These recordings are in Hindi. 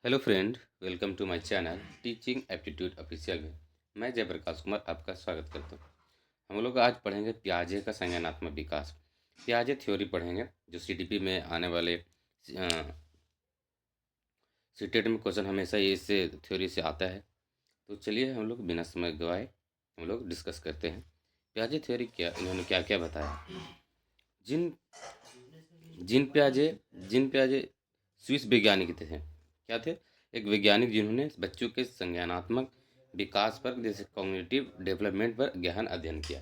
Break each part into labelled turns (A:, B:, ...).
A: Hello friend, welcome to my channel teaching aptitude official में। मैं जयप्रकाश कुमार आपका स्वागत करता हूँ। हम लोग आज पढ़ेंगे पियाजे का संज्ञानात्मक विकास। पियाजे थ्योरी पढ़ेंगे जो सीटीपी में आने वाले सीटेट में क्वेश्चन हमेशा ये इससे थ्योरी से आता है। तो चलिए हम लोग बिना समय गवाए हम लोग डिस्कस करते हैं। पियाजे थ्योरी क्या, इन्होंने क्या क्या बताया। जिन जिन पियाजे जिन पियाजे स्विस वैज्ञानिक थे। क्या थे? एक वैज्ञानिक जिन्होंने बच्चों के संज्ञानात्मक विकास पर, जैसे कॉग्निटिव डेवलपमेंट पर गहन अध्ययन किया।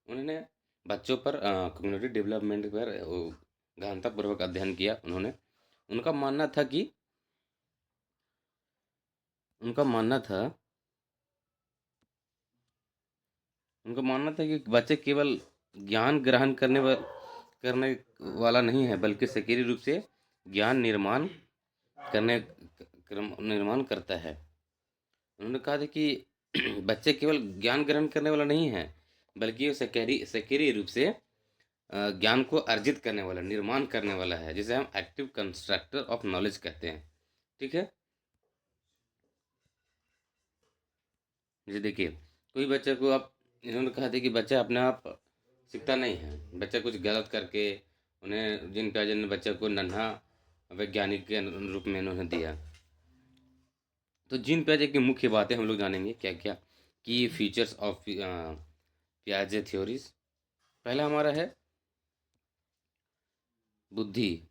A: उन्होंने बच्चों पर कॉग्निटिव डेवलपमेंट पर गहनतापूर्वक अध्ययन किया। उनका मानना था कि उनका मानना था उनका मानना था कि बच्चे केवल ज्ञान ग्रहण करने वाला नहीं है, बल्कि सक्रिय रूप से ज्ञान करने निर्माण करता है। उन्होंने कहा था कि बच्चे केवल ज्ञान ग्रहण करने वाला नहीं है, बल्कि वो सक्रिय रूप से ज्ञान को अर्जित करने वाला, निर्माण करने वाला है, जिसे हम एक्टिव कंस्ट्रक्टर ऑफ नॉलेज कहते हैं। ठीक है। जैसे देखिए, कोई बच्चे को आप इन्होंने कहा था कि बच्चा अपने आप सीखता नहीं है। बच्चा कुछ गलत करके उन्हें जिन पियाजे ने बच्चे को नन्हा वैज्ञानिक के रूप में उन्होंने दिया। तो जीन पियाजे की मुख्य बातें हम लोग जानेंगे क्या क्या। की फीचर्स ऑफ पियाजे थ्योरीज। पहला हमारा है बुद्धि।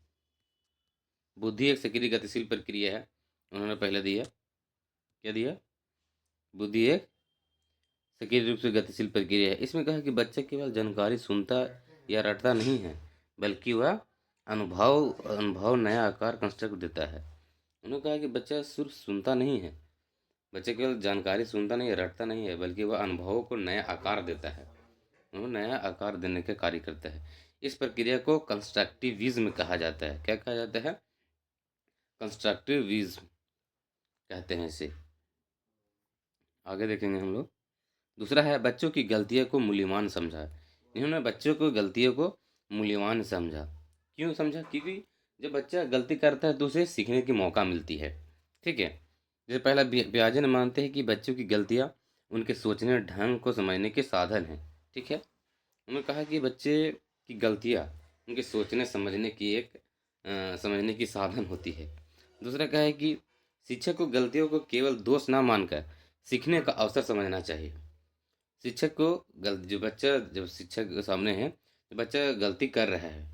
A: बुद्धि एक सक्रिय गतिशील प्रक्रिया है। उन्होंने पहले दिया, क्या दिया? बुद्धि एक सक्रिय रूप से गतिशील प्रक्रिया है। इसमें कहा कि बच्चा केवल जानकारी सुनता या रटता नहीं है, बल्कि वह अनुभव अनुभव नया आकार कंस्ट्रक्ट देता है। उन्होंने कहा कि बच्चा सिर्फ सुनता नहीं है, बच्चा केवल जानकारी सुनता नहीं है, रटता नहीं है, बल्कि वह अनुभवों को नया आकार देता है। वो नया आकार देने का कार्य करता है। इस प्रक्रिया को कंस्ट्रक्टिविज्म कहा जाता है। क्या कहा जाता है? कंस्ट्रक्टिविज्म कहते हैं इसे। आगे देखेंगे हम लोग। दूसरा है बच्चों की गलतियों को मूल्यवान समझा। इन्होंने बच्चों को गलतियों को मूल्यवान समझा। क्यों समझा? क्योंकि जब बच्चा गलती करता है तो उसे सीखने की मौका मिलती है। ठीक है। जैसे पहला पियाजे ने मानते हैं कि बच्चों की गलतियाँ उनके सोचने ढंग को समझने के साधन हैं। ठीक है। उन्होंने कहा कि बच्चे की गलतियाँ उनके सोचने समझने की साधन होती है। दूसरा क्या है कि शिक्षक को गलतियों को केवल दोष ना मानकर सीखने का अवसर समझना चाहिए। शिक्षक को गलती जो बच्चा जब शिक्षक के सामने है, जो बच्चा गलती कर रहा है,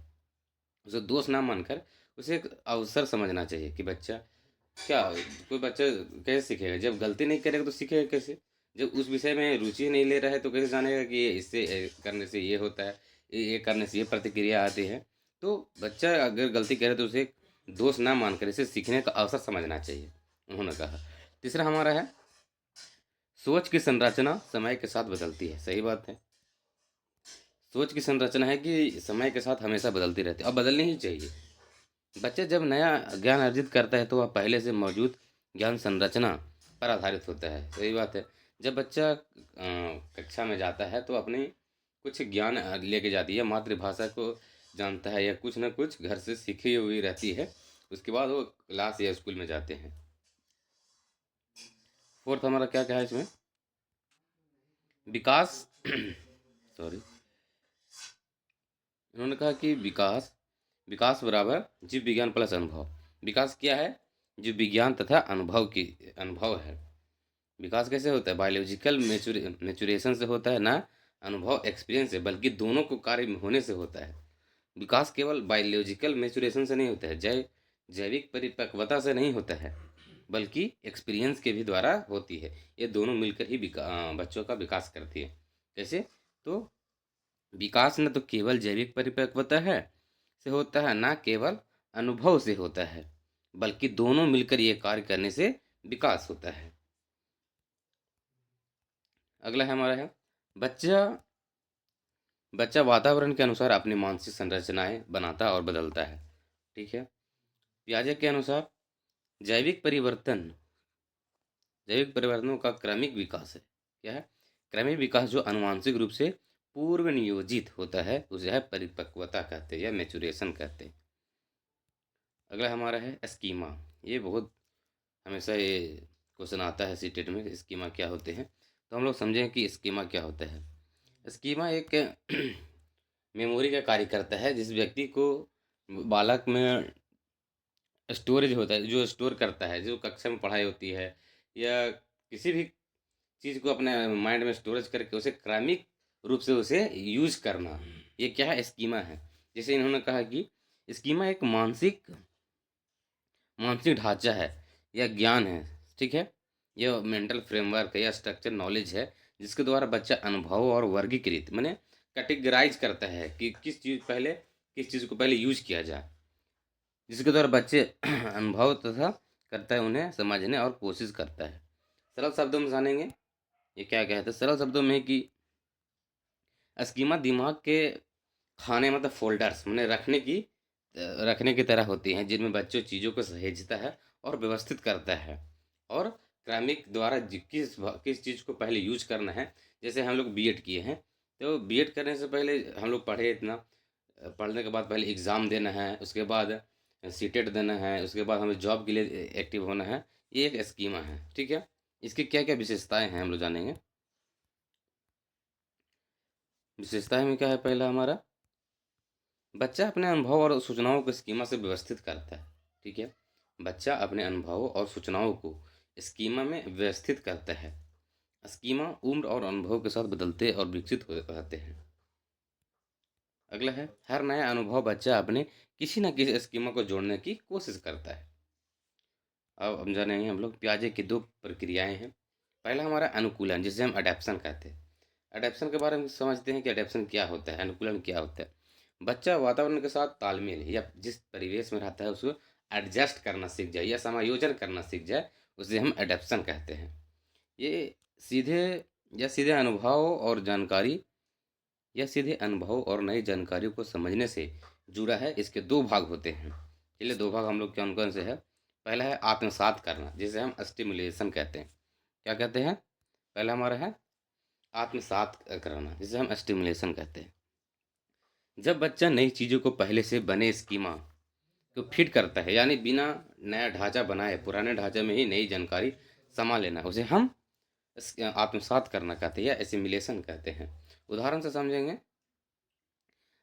A: उसे दोष ना मानकर उसे एक अवसर समझना चाहिए कि बच्चा क्या, कोई बच्चा कैसे सीखेगा? जब गलती नहीं करेगा तो सीखेगा कैसे? जब उस विषय में रुचि नहीं ले रहा है तो कैसे जानेगा कि ये इससे करने से ये होता है, ये करने से ये प्रतिक्रिया आती है। तो बच्चा अगर गलती करे तो उसे दोष ना मानकर इसे सीखने का अवसर समझना चाहिए, उन्होंने कहा। तीसरा हमारा है सोच की संरचना समय के साथ बदलती है। सही बात है। सोच की संरचना है कि समय के साथ हमेशा बदलती रहती है और बदलनी ही चाहिए। बच्चा जब नया ज्ञान अर्जित करता है तो वह पहले से मौजूद ज्ञान संरचना पर आधारित होता है। सही बात है। जब बच्चा कक्षा में जाता है तो अपनी कुछ ज्ञान लेके जाती है, मातृभाषा को जानता है या कुछ ना कुछ घर से सीखी हुई रहती है। उसके बाद वो क्लास या स्कूल में जाते हैं। फोर्थ हमारा क्या क्या है इसमें? विकास सॉरी, उन्होंने कहा कि विकास विकास बराबर जीव विज्ञान प्लस अनुभव। विकास क्या है? जीव विज्ञान तथा अनुभव है। विकास कैसे होता है? बायोलॉजिकल मेचुरेशन से होता है, ना अनुभव एक्सपीरियंस से, बल्कि दोनों को कार्य में होने से होता है। विकास केवल बायोलॉजिकल मेचुरेशन से नहीं होता है, जैविक परिपक्वता से नहीं होता है, बल्कि एक्सपीरियंस के भी द्वारा होती है। ये दोनों मिलकर ही बच्चों का विकास करती है। कैसे? तो विकास न तो केवल जैविक परिपक्वता है से होता है, ना केवल अनुभव से होता है, बल्कि दोनों मिलकर ये कार्य करने से विकास होता है। अगला है हमारा है बच्चा बच्चा वातावरण के अनुसार अपनी मानसिक संरचनाएं बनाता और बदलता है। ठीक है। पियाजे के अनुसार जैविक परिवर्तन जैविक परिवर्तनों का क्रमिक विकास है। क्या है? क्रमिक विकास जो अनुवांशिक रूप से पूर्व नियोजित होता है उसे है परिपक्वता कहते हैं या मेचुरेशन कहते हैं। अगला हमारा है स्कीमा। ये बहुत हमेशा ये क्वेश्चन आता है सीटेट में, स्कीमा क्या होते हैं। तो हम लोग समझें कि स्कीमा क्या होता है। स्कीमा एक मेमोरी का कार्य करता है, जिस व्यक्ति को बालक में स्टोरेज होता है, जो स्टोर करता है, जो कक्षा में पढ़ाई होती है या किसी भी चीज़ को अपने माइंड में स्टोरेज करके उसे क्रमिक रूप से उसे यूज करना, ये क्या है, स्कीमा है। जैसे इन्होंने कहा कि स्कीमा एक मानसिक मानसिक ढांचा है या ज्ञान है, ठीक है। यह मेंटल फ्रेमवर्क है या स्ट्रक्चर नॉलेज है, जिसके द्वारा बच्चा अनुभव और वर्गीकृत माने कैटेगराइज करता है कि किस चीज़ को पहले यूज किया जाए, जिसके द्वारा बच्चे अनुभव तथा करता है, उन्हें समझने और कोशिश करता है। सरल शब्दों में जानेंगे ये क्या कहते हैं। सरल शब्दों में कि स्कीमा दिमाग के खाने मतलब फ़ोल्डर्स माने रखने की तरह होती हैं, जिनमें बच्चों चीज़ों को सहेजता है और व्यवस्थित करता है, और क्रमिक द्वारा किस चीज़ को पहले यूज करना है। जैसे हम लोग बीएड किए हैं, तो बीएड करने से पहले हम लोग पढ़े इतना, पढ़ने के बाद पहले एग्ज़ाम देना है, उसके बाद सीटेट देना है, उसके बाद हमें जॉब के लिए एक्टिव होना है। ये एक स्कीमा है, ठीक है। इसकी क्या क्या विशेषताएं हैं हम लोग जानेंगे। विशेषताएं में क्या है, पहला हमारा बच्चा अपने अनुभव और सूचनाओं को स्कीमा से व्यवस्थित करता है, ठीक है। बच्चा अपने अनुभवों और सूचनाओं को स्कीमा में व्यवस्थित करता है। स्कीमा उम्र और अनुभव के साथ बदलते और विकसित हो रहते हैं। अगला है, हर नया अनुभव बच्चा अपने किसी न किसी स्कीमा को जोड़ने की कोशिश करता है। अब हम जानेंगे हम लोग पियाजे की दो प्रक्रियाएं हैं। पहला हमारा अनुकूलन, जिसे हम अडेप्शन कहते हैं। अडेप्शन के बारे में समझते हैं कि अडेप्शन क्या होता है, अनुकूलन क्या होता है। बच्चा वातावरण के साथ तालमेल या जिस परिवेश में रहता है उसको एडजस्ट करना सीख जाए या समायोजन करना सीख जाए, उसे हम एडेप्शन कहते हैं। ये सीधे सीधे अनुभव और जानकारी सीधे अनुभव और नई जानकारी को समझने से जुड़ा है। इसके दो भाग होते हैं। चलिए, दो भाग हम लोग कौन कौन से है। पहला है आत्मसात करना, जिसे हम स्टिमुलेशन कहते हैं। क्या कहते हैं, पहला हमारा है आत्मसात करना, जिसे हम स्टिमुलेशन कहते हैं। जब बच्चा नई चीज़ों को पहले से बने स्कीमा को फिट करता है, यानी बिना नया ढांचा बनाए पुराने ढांचे में ही नई जानकारी समा लेना, उसे हम आत्मसात करना कहते हैं या एसिमिलेशन कहते हैं। उदाहरण से समझेंगे।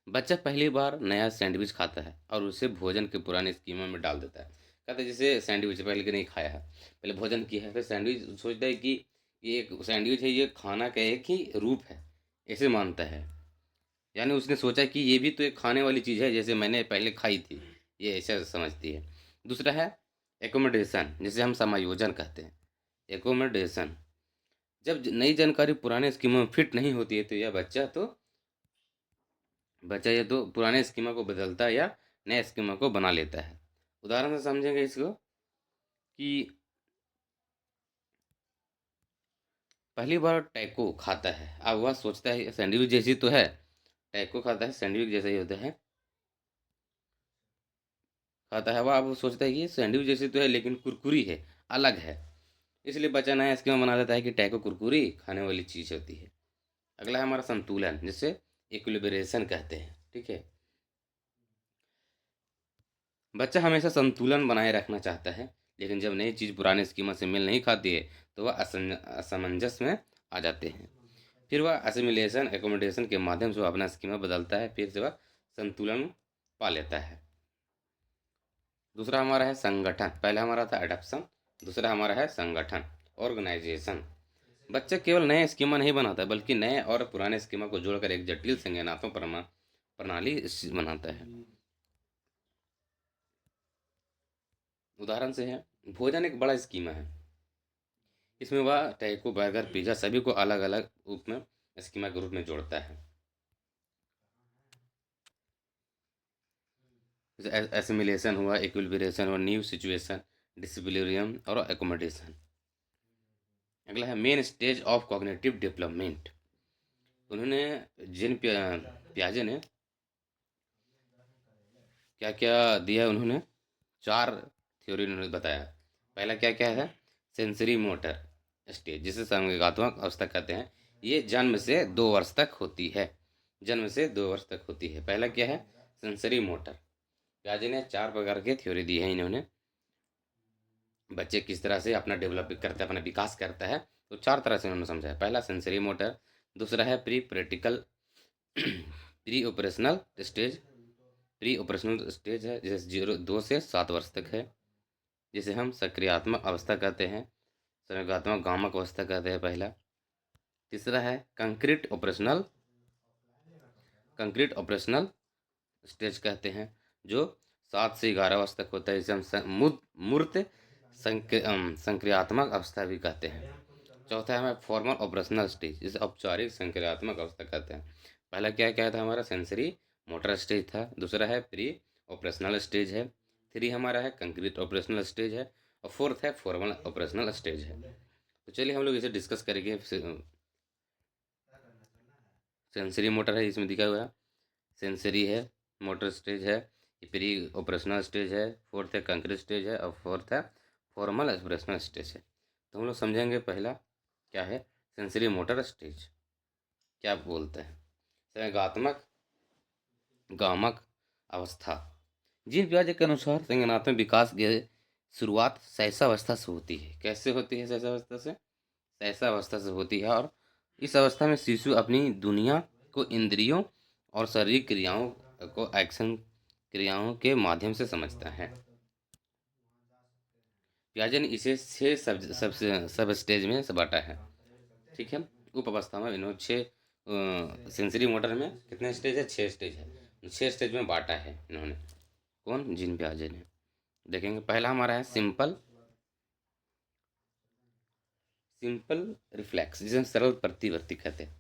A: बच्चा पहली बार नया सैंडविच खाता है और उसे भोजन के पुराने स्कीमा में डाल देता है। कहते हैं जैसे सैंडविच पहले के नहीं खाया है, पहले भोजन किया है, फिर सैंडविच सोचता है कि ये एक सैंडविच है, ये खाना का एक ही रूप है, ऐसे मानता है। यानी उसने सोचा कि ये भी तो एक खाने वाली चीज़ है, जैसे मैंने पहले खाई थी, ये ऐसा समझती है। दूसरा है एकोमोडेशन, जिसे हम समायोजन कहते हैं। एकोमोडेशन, जब नई जानकारी पुराने स्कीमा में फिट नहीं होती है, तो यह बच्चा ये तो पुराने स्कीमा को बदलता है या नए स्कीमा को बना लेता है। उदाहरण से समझेंगे इसको कि पहली बार टैको खाता है, अब वह सोचता है सैंडविच जैसी तो है, टैको खाता है सैंडविच जैसा ही होता है, खाता है वह, अब वो सोचता है कि सैंडविच जैसी तो है लेकिन कुरकुरी है, अलग है। इसलिए बच्चा नया स्कीमा बना लेता है कि टैको कुरकुरी खाने वाली चीज़ होती है। अगला है हमारा संतुलन, जिसे इक्विलिब्रेशन कहते हैं, ठीक है। बच्चा हमेशा संतुलन बनाए रखना चाहता है, लेकिन जब नई चीज़ पुराने स्कीमा से मेल नहीं खाती है, तो वह असमंजस में आ जाते हैं। फिर वह असिमिलेशन एकोमोडेशन के माध्यम से वह अपना स्कीमा बदलता है, फिर से वह संतुलन पा लेता है। दूसरा हमारा है संगठन। पहला हमारा था अडप्शन, दूसरा हमारा है संगठन, ऑर्गेनाइजेशन। बच्चा केवल नए स्कीमा नहीं बनाता, बल्कि नए और पुराने स्कीमा को जोड़कर एक जटिल संज्ञानात्मक प्रणाली बनाता है। उदाहरण से है, भोजन एक बड़ा स्कीमा है, इसमें वह टैको बर्गर पिज्ज़ा सभी को अलग अलग रूप में स्कीमा के रूप में जोड़ता है। जैसे एसिमिलेशन हुआ, इक्विलिब्रेशन हुआ, न्यू सिचुएशन, डिसिप्लिरियम और एकोमोडेशन। अगला है main stage of cognitive development. उन्होंने पियाजे ने क्या क्या दिया, उन्होंने चार थ्योरी उन्होंने बताया। पहला क्या क्या है, सेंसरी मोटर स्टेज, जिसे संवेगात्मक अवस्था कहते हैं। ये जन्म से 2 वर्ष तक होती है, जन्म से 2 वर्ष तक होती है। पहला क्या है, सेंसरी मोटर। पियाजे ने 4 प्रकार की थ्योरी दी है इन्होंने। बच्चे किस तरह से अपना डेवलप करता है, अपना विकास करता है, तो 4 तरह से उन्होंने समझाया। पहला सेंसरी मोटर, दूसरा है pre practical pre operational stage. Pre operational stage है जैसे 2 से 7 वर्ष तक है, जिसे हम सक्रियात्मक अवस्था कहते हैं, संवेगात्मक गामक अवस्था कहते हैं पहला। तीसरा है कंक्रीट ऑपरेशनल स्टेज कहते हैं, जो 7 से 11 वर्ष तक होता है, जिसे हम मूर्त संक्रियात्मक अवस्था भी कहते हैं। चौथा है हमारा फॉर्मल ऑपरेशनल स्टेज, जिसे औपचारिक संक्रियात्मक अवस्था कहते हैं। पहला क्या क्या था हमारा सेंसरी मोटर स्टेज था, दूसरा है प्री ऑपरेशनल स्टेज है, 3 हमारा है कंक्रीट ऑपरेशनल स्टेज है, और 4th है फॉर्मल ऑपरेशनल स्टेज है। तो चलिए हम लोग इसे डिस्कस करेंगे। सेंसरी मोटर है, इसमें दिखा हुआ है सेंसरी है, मोटर स्टेज है, प्री ऑपरेशनल स्टेज है, 4th है कंक्रीट स्टेज है, और 4th है फॉर्मल ऑपरेशनल स्टेज है। तो हम लोग समझेंगे पहला क्या है सेंसरी मोटर स्टेज, क्या बोलते हैं। संवेगात्मक गामक अवस्था, जीन पियाजे के अनुसार संज्ञानात्मक विकास की शुरुआत शैशवावस्था से होती है। कैसे होती है शैशवावस्था से? शैशवावस्था से होती है, और इस अवस्था में शिशु अपनी दुनिया को इंद्रियों और शारीरिक क्रियाओं को एक्शन क्रियाओं के माध्यम से समझता है। पियाजे ने इसे 6 सब स्टेज में से बांटा है। ठीक है, उप अवस्था में इन्होंने 6 सेंसरी मोटर में कितने स्टेज है? 6 स्टेज है, 6 स्टेज में बांटा है इन्होंने। कौन? जीन पियाजे ने। देखेंगे पहला हमारा है सिंपल रिफ्लेक्स, जिसे सरल प्रतिवर्ती कहते हैं।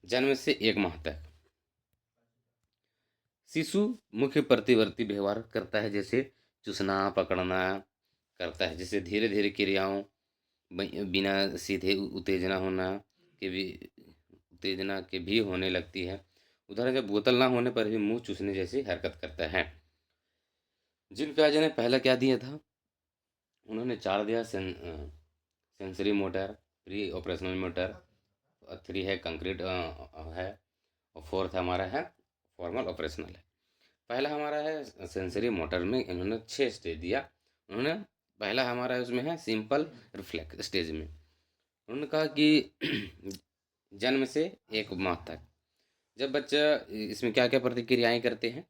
A: जन्म से 1 माह तक शिशु मुख्य प्रतिवर्ती व्यवहार करता है, जैसे चूसना पकड़ना करता है, जिससे धीरे धीरे क्रियाओं बिना सीधे उत्तेजना के भी होने लगती है। उदाहरण, जब बोतल ना होने पर भी मुंह चूसने जैसी हरकत करता है। जिन पियाजे ने पहला क्या दिया था? उन्होंने 4 दिया, sensory motor, pre operational motor, 3 है कंक्रीट है, और 4th हमारा है फॉर्मल ऑपरेशनल है। पहला हमारा है सेंसरी मोटर में इन्होंने 6 स्टेज दिया। उन्होंने पहला हमारा उसमें है सिंपल रिफ्लेक्स स्टेज में उन्होंने कहा कि जन्म से 1 माह तक जब बच्चा इसमें क्या क्या प्रतिक्रियाएं करते हैं,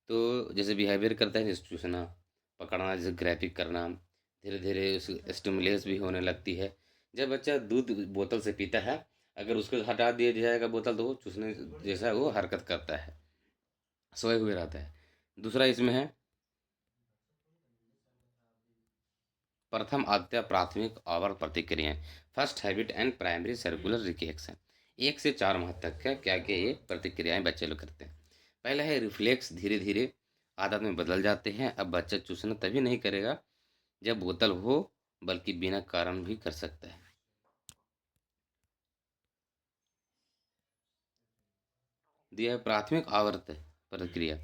A: तो जैसे बिहेवियर करता है, जैसे चूसना पकड़ना, जैसे ग्रैफिक करना, धीरे धीरे उस स्टिमुलेस भी होने लगती है। जब बच्चा दूध बोतल से पीता है, अगर उसको हटा दिया जाएगा बोतल, तो वो चूसने जैसा वो हरकत करता है, सोए हुए रहता है। दूसरा इसमें है प्रथम आद्य प्राथमिक आवर्त प्रतिक्रियाएं, first habit and primary circular reaction. 1 से 4 माह तक का क्या क्या ये प्रतिक्रियाएं बच्चे लोग करते हैं। पहला है रिफ्लेक्स, धीरे धीरे आदत में बदल जाते हैं। अब बच्चा चूसना तभी नहीं करेगा जब बोतल हो, बल्कि बिना कारण भी कर सकता है। दिया है प्राथमिक आवर्त प्रतिक्रिया,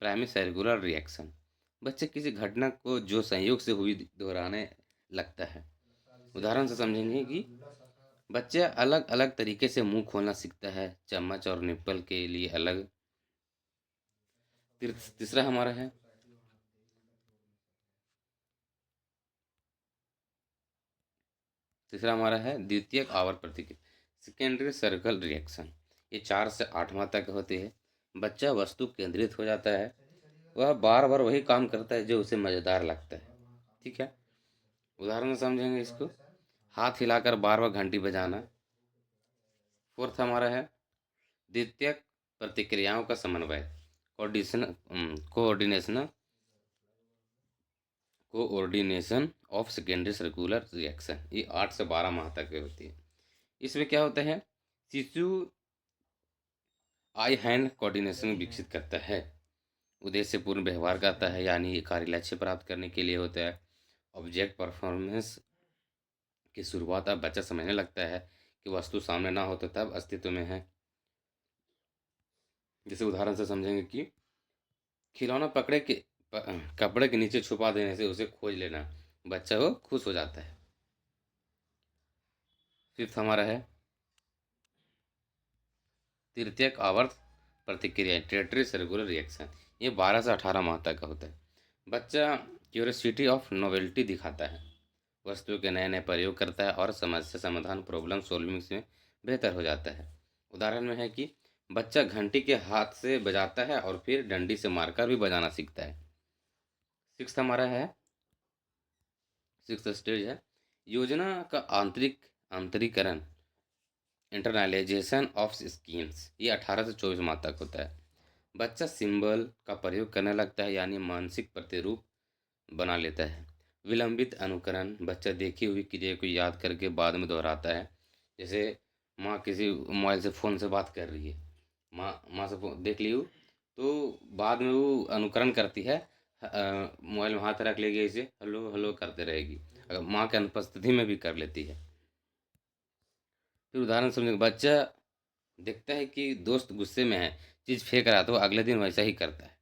A: प्राइमरी सर्कुलर रिएक्शन, बच्चे किसी घटना को जो संयोग से हुई दोहराने लगता है। उदाहरण से समझेंगे कि बच्चा अलग अलग तरीके से मुंह खोलना सीखता है, चम्मच और निप्पल के लिए अलग। तीसरा हमारा है द्वितीयक आवर्त प्रतिक्रिया, सेकेंडरी सर्कल रिएक्शन। ये 4 से 8 माह तक होते हैं। बच्चा वस्तु केंद्रित हो जाता है, वह बार बार वही काम करता है जो उसे मज़ेदार लगता है। ठीक है, उदाहरण से समझेंगे इसको, हाथ हिलाकर बार बार घंटी बजाना। 4th हमारा है द्वितीयक प्रतिक्रियाओं का समन्वय, coordination coordination of secondary circular reaction. ये 8 से 12 माह तक की होती है। इसमें क्या होता है, शिशु आई हैंड कोऑर्डिनेशन विकसित करता है, उद्देश्यपूर्ण व्यवहार करता है, यानी ये कार्य लक्ष्य प्राप्त करने के लिए होता है। ऑब्जेक्ट परफॉर्मेंस की शुरुआत, अब बच्चा समझने लगता है कि वस्तु सामने ना हो तो तब अस्तित्व में है। जैसे उदाहरण से समझेंगे कि खिलौना कपड़े के नीचे छुपा देने से उसे खोज लेना, बच्चा वो खुश हो जाता है। 5th हमारा है तृतीयक आवर्त प्रतिक्रिया, टेरिटरी सर्कुलर रिएक्शन। ये 12 से 18 माह तक का होता है। बच्चा क्यूरियोसिटी ऑफ नोवेल्टी दिखाता है, वस्तुओं के नए नए प्रयोग करता है और समस्या समाधान प्रॉब्लम सॉल्विंग में बेहतर हो जाता है। उदाहरण में है कि बच्चा घंटी के हाथ से बजाता है और फिर डंडी से मारकर भी बजाना सीखता है। सिक्स्थ हमारा है, सिक्स्थ स्टेज है योजना का आंतरिकरण, इंटरनलाइजेशन ऑफ स्कीम्स। ये 18 से 24 माह तक होता है। बच्चा सिंबल का प्रयोग करने लगता है, यानी मानसिक प्रतिरूप बना लेता है। विलंबित अनुकरण, बच्चा देखी हुई क्रिया को याद करके बाद में दोहराता है। जैसे माँ किसी मोबाइल से फ़ोन से बात कर रही है, माँ माँ से देख ली हो, तो बाद में वो अनुकरण करती है, मोबाइल में हाथ रख लेगी, ऐसे हेलो हेलो करते रहेगी, अगर माँ के अनुपस्थिति में भी कर लेती है। फिर उदाहरण समझो, बच्चा देखता है कि दोस्त गुस्से में है, चीज़ फेंक रहा, तो अगले दिन वैसा ही करता है।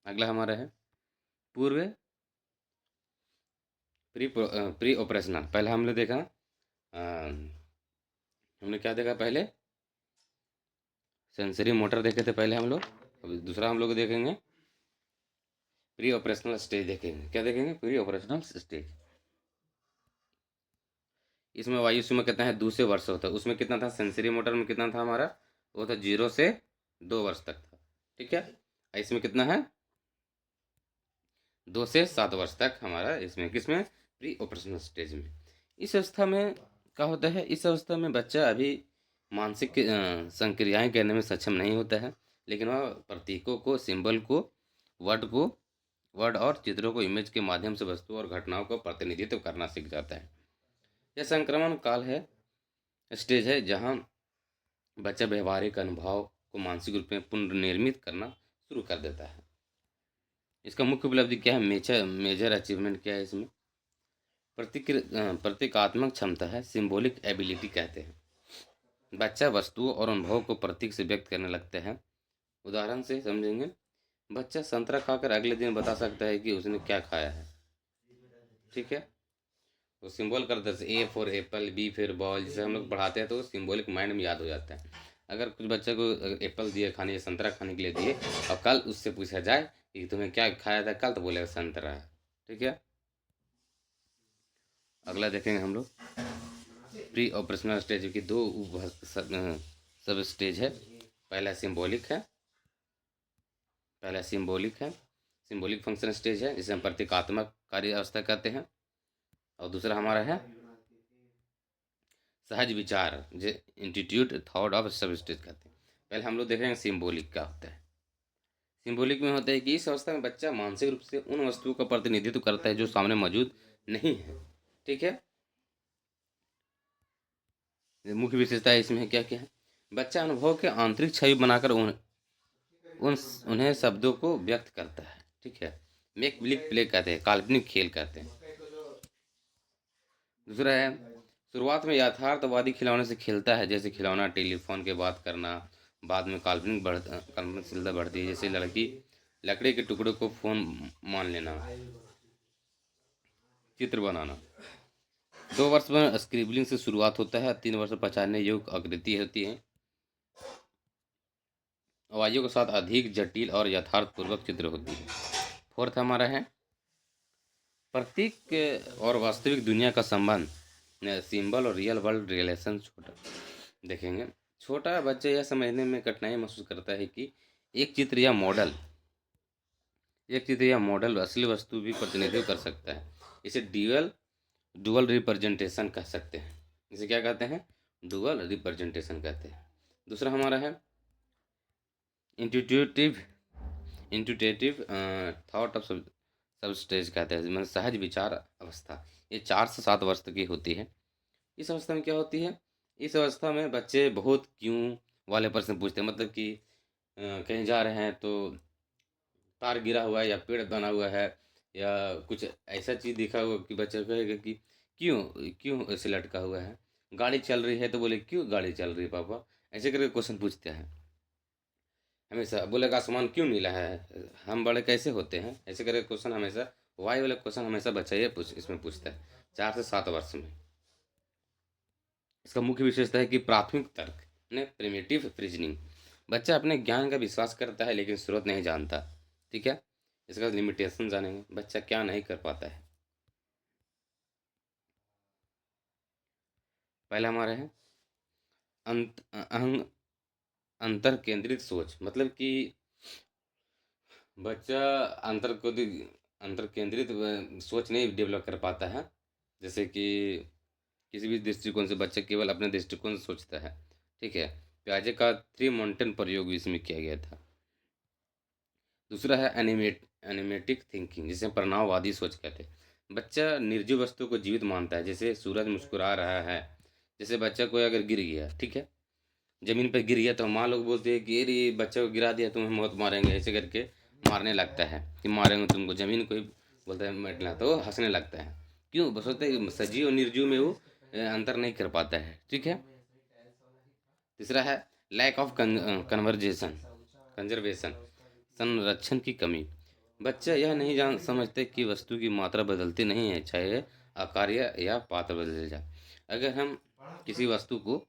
A: अगला हमारा है पूर्व प्री ऑपरेशनल। पहले हमने देखा, हमने क्या देखा पहले, सेंसरी मोटर देखे थे पहले हम लोग। अभी दूसरा हम लोग देखेंगे प्री ऑपरेशनल स्टेज, देखेंगे क्या देखेंगे, प्री ऑपरेशनल स्टेज। इसमें वायु सीमा कितना है, 2 से वर्ष होता है। उसमें कितना था, सेंसरी मोटर में कितना था हमारा, वो था 0 से 2 वर्ष तक था, ठीक है। इसमें कितना है, 2 से 7 वर्ष तक हमारा, इसमें किसमें, प्री ऑपरेशनल स्टेज में। इस अवस्था में क्या होता है, इस अवस्था में बच्चा अभी मानसिक संक्रियाएं करने में सक्षम नहीं होता है, लेकिन वह प्रतीकों को, सिंबल को, वर्ड को, वर्ड और चित्रों को इमेज के माध्यम से वस्तु और घटनाओं को प्रतिनिधित्व करना सीख जाता है। यह संक्रमण काल है, स्टेज है, जहाँ बच्चा व्यवहारिक अनुभव को मानसिक रूप में पुनर्निर्मित करना शुरू कर देता है। इसका मुख्य उपलब्धि क्या है, मेजर मेजर अचीवमेंट क्या है इसमें, प्रतीकात्मक क्षमता है, सिंबॉलिक एबिलिटी कहते हैं। बच्चा वस्तुओं और अनुभवों को प्रतीक से व्यक्त करने लगता है। उदाहरण से समझेंगे, बच्चा संतरा खाकर अगले दिन बता सकता है कि उसने क्या खाया है, ठीक है। वो सिंबल कर देते, A for apple, B for ball, जैसे हम लोग पढ़ाते हैं तो सिंबॉलिक माइंड में याद हो जाता है। अगर कुछ बच्चे को एप्पल दिए खाने, संतरा खाने के लिए दिए, और कल उससे पूछा जाए कि तुम्हें क्या खाया था कल, तो बोलेगा संतरा, ठीक है। अगला देखेंगे हम लोग प्री ऑपरेशनल स्टेज की दो सब स्टेज है। पहला सिंबॉलिक है, पहला सिंबॉलिक है, सिंबॉलिक फंक्शन स्टेज है, जिसे हम प्रतीकात्मक कार्य अवस्था कहते हैं। और दूसरा हमारा है सहज विचार, जो इंस्टीट्यूट थॉट ऑफ सब स्टेज कहते हैं। पहले हम लोग देखेंगे सिंबॉलिक क्या होता है। सिंबॉलिक में होता है कि इस अवस्था में बच्चा मानसिक रूप से उन वस्तुओं का प्रतिनिधित्व करता है जो सामने मौजूद नहीं है, ठीक है। मुख्य विशेषता इसमें क्या क्या है, बच्चा अनुभव के आंतरिक छवि बनाकर उन्हें शब्दों को व्यक्त करता है, ठीक है। मेक बिलीव प्ले कहते हैं, काल्पनिक खेल कहते हैं। दूसरा है, शुरुआत में यथार्थवादी खिलौने से खेलता है, जैसे खिलौना, टेलीफोन के बात करना। बाद में कल्पनाशीलता बढ़ती है, जैसे लड़की लकड़ी के टुकड़ों को फोन मान लेना, चित्र बनाना। 2 वर्ष में स्क्रिबलिंग से शुरुआत होता है, 3 वर्ष में पहचानने योग्य आकृति होती है, आवाज़ों के साथ अधिक जटिल और यथार्थपूर्वक चित्र होती है। फोर्थ हमारा है प्रतीक और वास्तविक दुनिया का संबंध, सिंबल और रियल वर्ल्ड रिलेशन। छोटा देखेंगे, छोटा बच्चा यह समझने में कठिनाई महसूस करता है कि एक चित्र या मॉडल, एक चित्र या मॉडल असली वस्तु भी प्रतिनिधित्व कर सकता है। इसे डुअल रिप्रेजेंटेशन कह सकते हैं। इसे क्या कहते हैं, डुअल रिप्रेजेंटेशन कहते हैं। दूसरा हमारा है इंट्यूटिव इंट्यूटेटिव थॉट ऑफ सब स्टेज कहते हैं, मतलब सहज विचार अवस्था। ये 4 से 7 वर्ष तक की होती है। इस अवस्था में क्या होती है, इस अवस्था में बच्चे बहुत क्यों वाले प्रश्न पूछते हैं, मतलब कि कहीं जा रहे हैं तो तार गिरा हुआ है या पेड़ बना हुआ है या कुछ ऐसा चीज़ दिखा हुआ कि बच्चा कहेगा कि क्यों क्यों ऐसे लटका हुआ है। गाड़ी चल रही है तो बोले क्यों गाड़ी चल रही है पापा, ऐसे करके क्वेश्चन पूछते हैं। हमेशा बोलेगा आसमान क्यों नीला है, हम बड़े कैसे होते हैं, ऐसे करके क्वेश्चन हमेशा, वाई वाले क्वेश्चन हमेशा बच्चा ये इसमें पूछता है 4 से 7 वर्ष में। इसका मुख्य विशेषता है कि प्राथमिक तर्क ने प्रिमिटिव रीजनिंग, बच्चा अपने ज्ञान का विश्वास करता है लेकिन स्रोत नहीं जानता, ठीक है। इसका लिमिटेशन जानेंगे, बच्चा क्या नहीं कर पाता है। पहला हमारा है अंत अहं अंतर केंद्रित सोच, मतलब कि बच्चा अंतर को अंतर केंद्रित सोच नहीं डेवलप कर पाता है। जैसे कि किसी भी दृष्टिकोण से बच्चा केवल अपने दृष्टिकोण से सोचता है। ठीक है, पियाजे का थ्री माउंटेन प्रयोग भी इसमें किया गया था। दूसरा है एनिमेटिक थिंकिंग, जिसे परिणामवादी सोच कहते हैं। बच्चा निर्जीव वस्तु को जीवित मानता है, जैसे सूरज मुस्कुरा रहा है। जैसे बच्चा कोई अगर गिर गया, ठीक है, जमीन पर गिर गया, तो माँ लोग बोलते हैं कि अरे बच्चे को गिरा दिया, तुम्हें मौत मारेंगे, ऐसे करके मारने लगता है कि मारेंगे तुमको। जमीन कोई बोलता है मिटना, तो वो हंसने लगता है। क्यों? बस होता है सजीव और निर्जीव में वो अंतर नहीं कर पाता है। ठीक है। तीसरा है लैक ऑफ कन्वर्जेशन कंजर्वेशन, संरक्षण की कमी। बच्चा यह नहीं जान समझते कि वस्तु की मात्रा बदलती नहीं है, चाहे आकार या पात्र बदल जाए। अगर हम किसी वस्तु को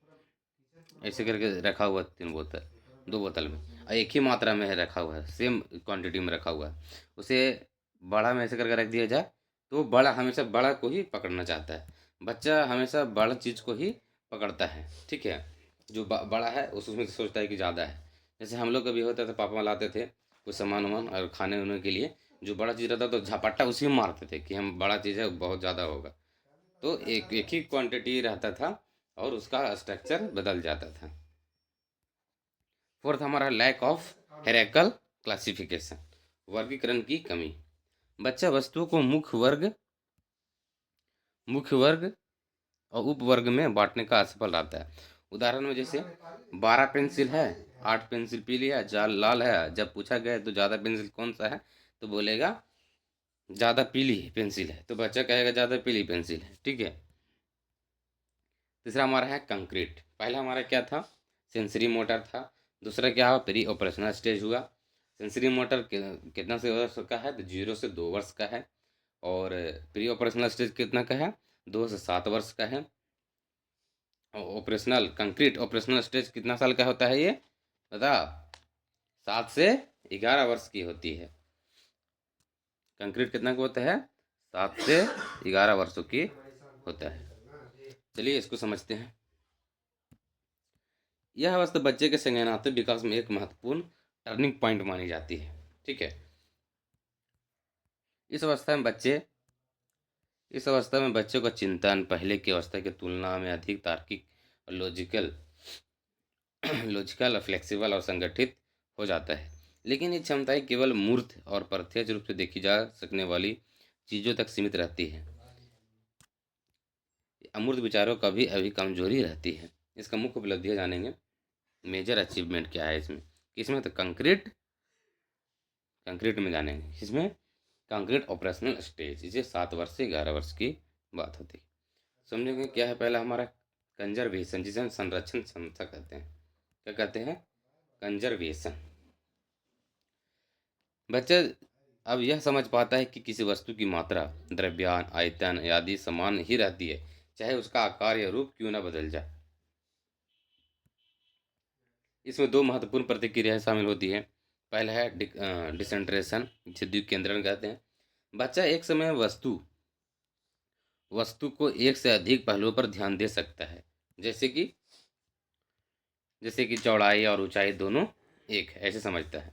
A: ऐसे करके रखा हुआ 3 बोतल, 2 बोतल में, और एक ही मात्रा में है रखा हुआ है, सेम क्वांटिटी में रखा हुआ है, उसे बड़ा में ऐसे करके रख दिया जाए, तो बड़ा हमेशा बड़ा को ही पकड़ना चाहता है। बच्चा हमेशा बड़ा चीज़ को ही पकड़ता है। ठीक है, जो बड़ा है उसमें सोचता है कि ज़्यादा है। जैसे हम लोग कभी होता था, पापा लाते थे कुछ सामान वामान और खाने वाने के लिए, जो बड़ा चीज़ रहता तो झपट्टा उसी में मारते थे कि हम बड़ा चीज़ है बहुत ज़्यादा होगा। तो एक एक ही क्वांटिटी रहता था और उसका स्ट्रक्चर बदल जाता था। फोर्थ हमारा लैक ऑफ हेरेकल क्लासिफिकेशन, वर्गीकरण की कमी। बच्चा वस्तुओं को मुख्य वर्ग और उपवर्ग में बांटने का असफल रहता है। उदाहरण में जैसे 12 पेंसिल है, 8 पेंसिल पीली है, 4 लाल है। जब पूछा गया तो ज़्यादा पेंसिल कौन सा है, तो बोलेगा ज़्यादा पीली पेंसिल है, तो बच्चा कहेगा ज़्यादा पीली पेंसिल है। ठीक है। तीसरा हमारा है कंक्रीट। पहला हमारा क्या था? सेंसरी मोटर था। दूसरा क्या हुआ? प्री ऑपरेशनल स्टेज हुआ। सेंसरी मोटर कितना से वर्ष का है? तो 0 से 2 वर्ष का है। और प्री ऑपरेशनल स्टेज कितना का है? 2 से 7 वर्ष का है। ऑपरेशनल कंक्रीट ऑपरेशनल स्टेज कितना साल का होता है ये बता? 7 से 11 वर्ष की होती है। कंक्रीट कितना का होता है? 7 से 11 वर्षों की होता है। चलिए इसको समझते हैं। यह अवस्था बच्चे के संज्ञानात्मक विकास में एक महत्वपूर्ण टर्निंग पॉइंट मानी जाती है। ठीक है। इस अवस्था में बच्चे इस अवस्था में बच्चों का चिंतन पहले की अवस्था की तुलना में अधिक तार्किक और लॉजिकल और फ्लेक्सिबल और संगठित हो जाता है। लेकिन ये क्षमताएं केवल मूर्त और प्रत्यक्ष रूप से देखी जा सकने वाली चीज़ों तक सीमित रहती है। अमूर्त विचारों का भी अभी कमजोरी रहती है। इसका मुख्य उपलब्धियां जानेंगे। मेजर अचीवमेंट क्या है इसमें? किसमें? तो कंक्रीट में जानेंगे। इसमें कंक्रीट ऑपरेशनल स्टेज, इसे 7 वर्ष से 11 वर्ष की बात होती है। समझेंगे क्या है पहला हमारा कंजर्वेशन, जिसे हम संरक्षण क्षमता कहते हैं। क्या कहते हैं? कंजर्वेशन। बच्चा अब यह समझ पाता है कि किसी वस्तु की मात्रा, द्रव्यमान, आयतन आदि समान ही रहती है, चाहे उसका आकार या रूप क्यों न बदल जाए। इसमें 2 महत्वपूर्ण प्रतिक्रियाएं शामिल होती है। पहला है डिसेंट्रेशन, जिसे द्विकेंद्रण कहते हैं। बच्चा एक समय वस्तु को एक से अधिक पहलुओं पर ध्यान दे सकता है, जैसे कि चौड़ाई और ऊंचाई दोनों एक है, ऐसे समझता है।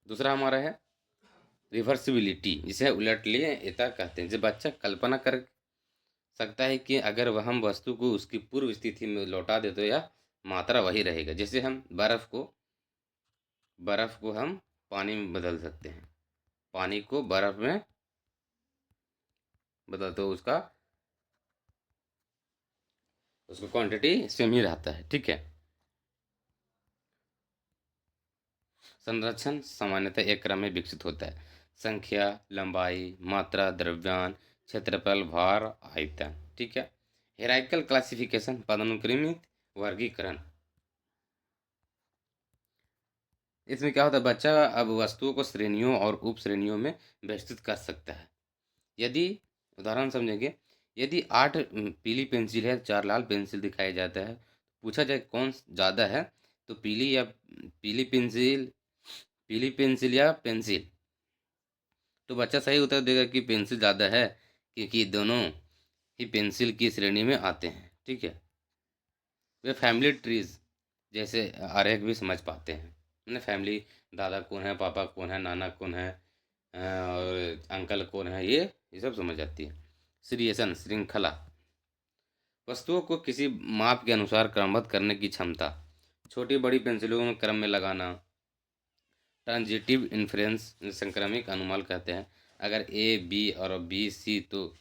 A: दूसरा हमारा है रिवर्सिबिलिटी, जिसे उलटलेता कहते हैं। जब बच्चा कल्पना कर सकता है कि अगर वह हम वस्तु को उसकी पूर्व स्थिति में लौटा दे तो यह मात्रा वही रहेगा। जैसे हम बर्फ को हम पानी में बदल सकते हैं, पानी को बर्फ में बदल तो उसका क्वांटिटी सेम ही रहता है। ठीक है। संरक्षण सामान्यतः एक क्रम में विकसित होता है। संख्या, लंबाई, मात्रा, द्रव्यमान, क्षेत्रफल, भार, आयतन। ठीक है। हेराइकल क्लासिफिकेशन, पदानुक्रमित वर्गीकरण। इसमें क्या होता है? बच्चा अब वस्तुओं को श्रेणियों और उप श्रेणियों में व्यवस्थित कर सकता है। यदि उदाहरण समझेंगे, यदि 8 पीली पेंसिल है, 4 लाल पेंसिल दिखाया जाता है, पूछा जाए कौन ज़्यादा है, तो पीली पेंसिल या पेंसिल, तो बच्चा सही उत्तर देगा कि पेंसिल ज़्यादा है, क्योंकि दोनों ही पेंसिल की श्रेणी में आते हैं। ठीक है। वे फैमिली ट्रीज जैसे आरेख भी समझ पाते हैं। मैंने फैमिली, दादा कौन है, पापा कौन है, नाना कौन है, और अंकल कौन है, ये सब समझ आती है। सीरिएशन, श्रृंखला, वस्तुओं को किसी माप के अनुसार क्रमबद्ध करने की क्षमता। छोटी बड़ी पेंसिलों में क्रम में लगाना। ट्रांजिटिव इन्फ्रेंस, संक्रमिक अनुमान कहते हैं। अगर ए बी और बी सी, तो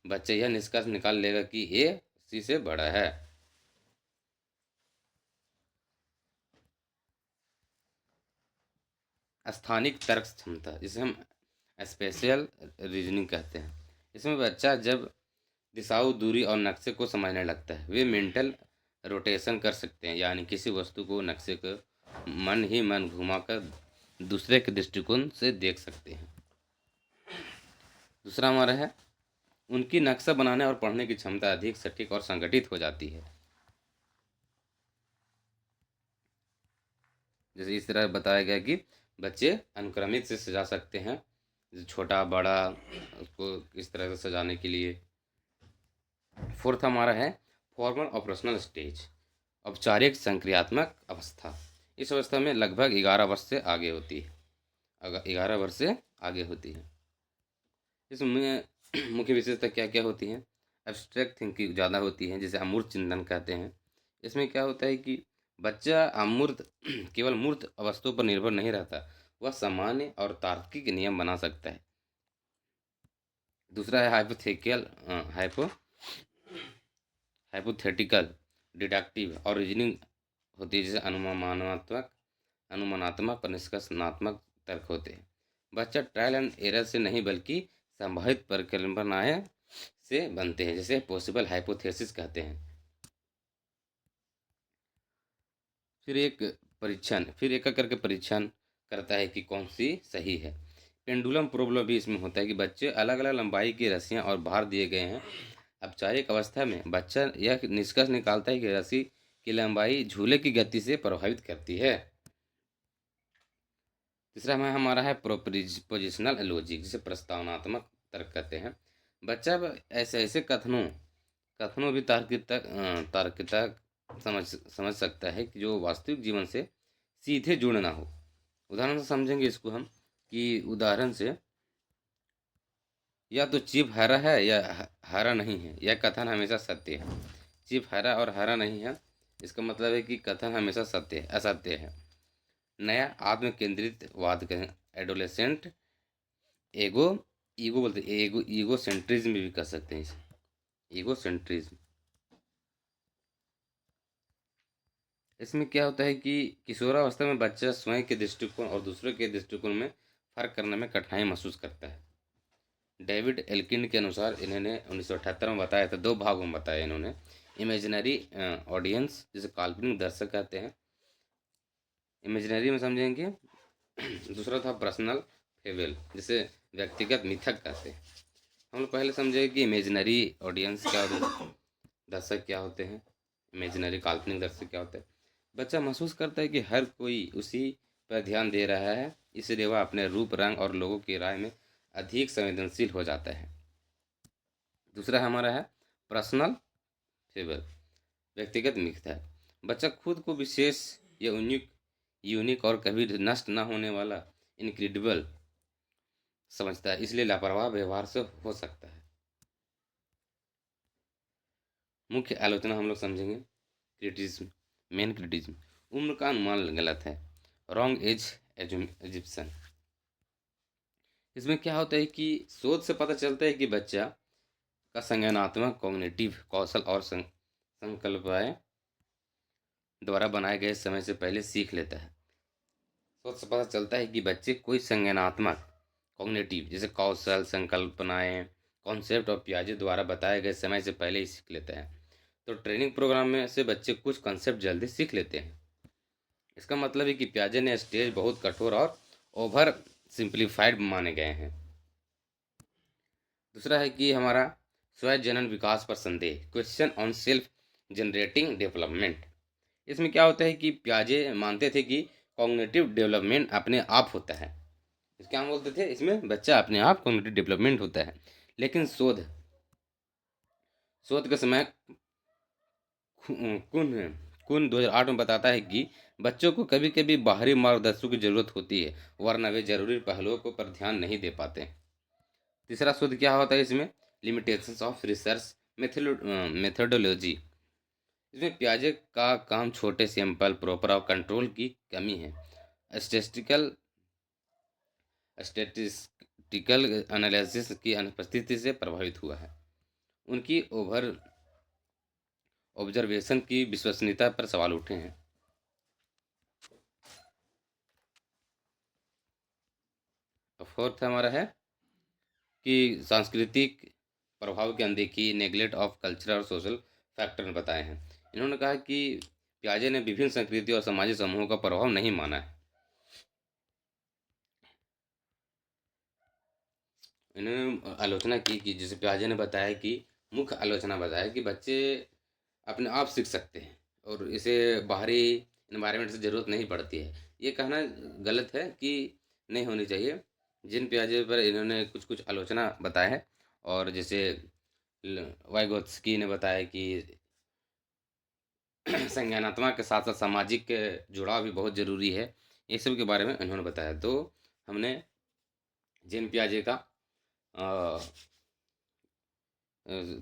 A: बच्चा यह निष्कर्ष निकाल लेगा कि ए सी से बड़ा है। स्थानिक तर्क क्षमता, जिसे हम स्पेशल रीजनिंग कहते हैं। इसमें बच्चा जब दिशाओं, दूरी और नक्शे को समझने लगता है, वे मेंटल रोटेशन कर सकते हैं, यानी किसी वस्तु को, नक्शे को मन ही मन घुमाकर दूसरे के दृष्टिकोण से देख सकते हैं। दूसरा हमारा है, उनकी नक्शा बनाने और पढ़ने की क्षमता अधिक सटीक और संगठित हो जाती है। जैसे इस तरह बताया गया कि बच्चे अनुक्रमित से सजा सकते हैं, छोटा बड़ा, उसको इस तरह से सजाने के लिए। फोर्थ हमारा है फॉर्मल ऑपरेशनल स्टेज, औपचारिक संक्रियात्मक अवस्था। इस अवस्था में लगभग 11 वर्ष से आगे होती है, 11 वर्ष से आगे होती है। इसमें मुख्य विशेषता क्या क्या होती हैं? एब्स्ट्रैक्ट थिंकिंग ज़्यादा होती है, जिसे अमूर्त चिंतन कहते हैं। इसमें क्या होता है कि बच्चा अमूर्त केवल मूर्त वस्तुओं पर निर्भर नहीं रहता, वह सामान्य और तार्किक नियम बना सकता है। दूसरा है हाइपोथेटिकल, डिडक्टिव और रीजनिंग होती है, जैसे अनुमानात्मक और निष्कर्षणात्मक तर्क होते हैं। बच्चा ट्रायल एंड एरर से नहीं, बल्कि संभावित परिकल्पनाएं से बनते हैं, जैसे पॉसिबल हाइपोथेसिस कहते हैं। फिर एक करके परीक्षण करता है कि कौन सी सही है। पेंडुलम प्रॉब्लम भी इसमें होता है कि बच्चे अलग अलग लंबाई की रस्सियां और भार दिए गए हैं। औपचारिक अवस्था में बच्चा यह निष्कर्ष निकालता है कि रस्सी की लंबाई झूले की गति से प्रभावित करती है। तीसरा में हमारा है प्रोपोजिशनल लॉजिक, जिसे प्रस्तावनात्मक तर्क कहते हैं। बच्चा ऐसे ऐसे कथनों भी तार्किकता समझ सकता है कि जो वास्तविक जीवन से सीधे जुड़ ना हो। उदाहरण से समझेंगे इसको हम, कि उदाहरण से, या तो चिप हरा है या हरा नहीं है, यह कथन हमेशा सत्य है। चिप हरा और हरा नहीं है, इसका मतलब है कि कथन हमेशा असत्य है। नया आत्म केंद्रित वाद के एडोलेसेंट ईगो बोलते हैं, ईगो सेंट्रिज्म भी कह सकते हैं इसे, ईगो सेंट्रिज्म। इसमें क्या होता है कि किशोरावस्था में बच्चा स्वयं के दृष्टिकोण और दूसरों के दृष्टिकोण में फर्क करने में कठिनाई महसूस करता है। डेविड एल्किन के अनुसार इन्होंने 1978 में बताया था, 2 भागों में बताया इन्होंने। इमेजिनरी ऑडियंस, जिसे काल्पनिक दर्शक कहते हैं, इमेजिनरी में समझेंगे। दूसरा था पर्सनल फेबल, जिसे व्यक्तिगत मिथक कहते हैं। हम लोग पहले समझे कि इमेजिनरी ऑडियंस क्या होते हैं, दर्शक क्या होते हैं, इमेजिनरी काल्पनिक दर्शक क्या होते हैं। बच्चा महसूस करता है कि हर कोई उसी पर ध्यान दे रहा है, इसलिए वह अपने रूप, रंग और लोगों की राय में अधिक संवेदनशील हो जाता है। दूसरा हमारा है पर्सनल फेबल, व्यक्तिगत मिथक। बच्चा खुद को विशेष या यूनिक और कभी नष्ट न होने वाला इनक्रेडिबल समझता है, इसलिए लापरवाह व्यवहार से हो सकता है। मुख्य आलोचना हम लोग समझेंगे। क्रिटिज्म, मेन क्रिटिज्म, उम्र का अनुमान गलत है, रॉन्ग एज एजिप्शन। इसमें क्या होता है कि शोध से पता चलता है कि बच्चा का संज्ञानात्मक कॉग्निटिव कौशल और संकल्पनाएं द्वारा बनाए गए समय से पहले सीख लेता है। शोध से पता चलता है कि बच्चे कोई संज्ञानात्मक कॉग्निटिव, जैसे कौशल, संकल्पनाएं, कॉन्सेप्ट और पियाजे द्वारा बताए गए समय से पहले ही सीख लेता है। तो ट्रेनिंग प्रोग्राम में से बच्चे कुछ कॉन्सेप्ट जल्दी सीख लेते हैं। इसका मतलब है कि पियाजे ने स्टेज बहुत कठोर और ओवर सिंप्लीफाइड माने गए हैं। दूसरा है कि हमारा स्वयं जनन विकास पर संदेह, question on self generating development. इसमें क्या होता है कि पियाजे मानते थे कि कॉग्निटिव डेवलपमेंट अपने आप होता है। क्या बोलते थे, इसमें बच्चा अपने आप कॉग्निटिव डेवलपमेंट होता है। लेकिन शोध के समय कुन 2008 में बताता है कि बच्चों को कभी कभी बाहरी मार्गदर्शकों की जरूरत होती है, वरना वे जरूरी पहलुओं को पर ध्यान नहीं दे पाते। तीसरा शोध क्या होता है इसमें, लिमिटेशंस ऑफ रिसर्च मेथोडोलॉजी। इसमें पियाजे का काम छोटे सैंपल प्रॉपर और कंट्रोल की कमी है। स्टेटिस्टिकल स्टेटिस्टिकल एनालिसिस की अनुपस्थिति से प्रभावित हुआ है। उनकी ऑब्जर्वेशन की विश्वसनीयता पर सवाल उठे हैं। फोर्थ हमारा है कि सांस्कृतिक प्रभाव की अनदेखी, नेग्लेक्ट ऑफ कल्चरल और सोशल फैक्टर बताए हैं। इन्होंने कहा कि पियाजे ने विभिन्न संस्कृति और सामाजिक समूहों का प्रभाव नहीं माना है। इन्होंने आलोचना की कि जैसे पियाजे ने बताया कि मुख्य आलोचना बताया कि बच्चे अपने आप सीख सकते हैं और इसे बाहरी इन्वायरमेंट से ज़रूरत नहीं पड़ती है। ये कहना गलत है कि नहीं होनी चाहिए। जिन पियाजे पर इन्होंने कुछ कुछ आलोचना बताया है, और जैसे वाइगोत्स्की ने बताया कि संज्ञानात्मक के साथ साथ सामाजिक जुड़ाव भी बहुत ज़रूरी है। ये सब के बारे में इन्होंने बताया। तो हमने जिन पियाजे का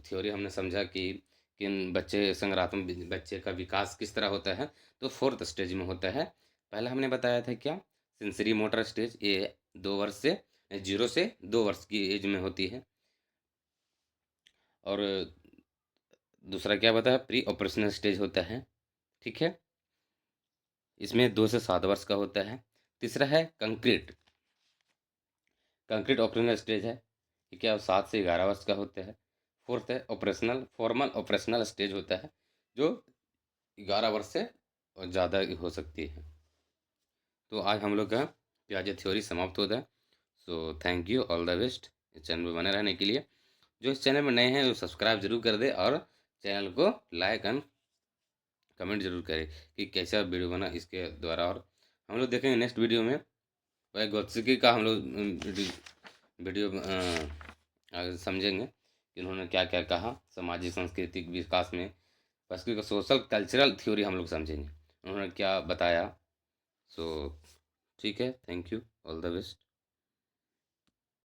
A: थ्योरी हमने समझा कि बच्चे संज्ञानात्मक बच्चे का विकास किस तरह होता है, तो फोर्थ स्टेज में होता है। पहला हमने बताया था क्या, सेंसरी मोटर स्टेज, ये 2 वर्ष से 0 से 2 वर्ष की एज में होती है। और दूसरा क्या बताया, प्री ऑपरेशनल स्टेज होता है, ठीक है, इसमें 2 से 7 वर्ष का होता है। तीसरा है कंक्रीट ऑपरेशनल स्टेज है, ये क्या 7 से 11 वर्ष का होता है। फोर्थ है फॉर्मल ऑपरेशनल स्टेज होता है, जो 11 वर्ष से और ज़्यादा हो सकती है। तो आज हम लोग का पियाजे थ्योरी समाप्त होता है। So thank you, all the best इस चैनल में बने रहने के लिए। जो इस चैनल में नए हैं वो सब्सक्राइब जरूर कर दे और चैनल को लाइक एंड कमेंट जरूर करें कि कैसा वीडियो बना इसके द्वारा। और हम लोग देखेंगे नेक्स्ट वीडियो में वह गोत्सिकी का हम लोग वीडियो आगे समझेंगे कि उन्होंने क्या क्या कहा सामाजिक सांस्कृतिक विकास में। बस सोशल कल्चरल थ्योरी हम लोग समझेंगे उन्होंने क्या बताया। सो ठीक है, thank you, all the best.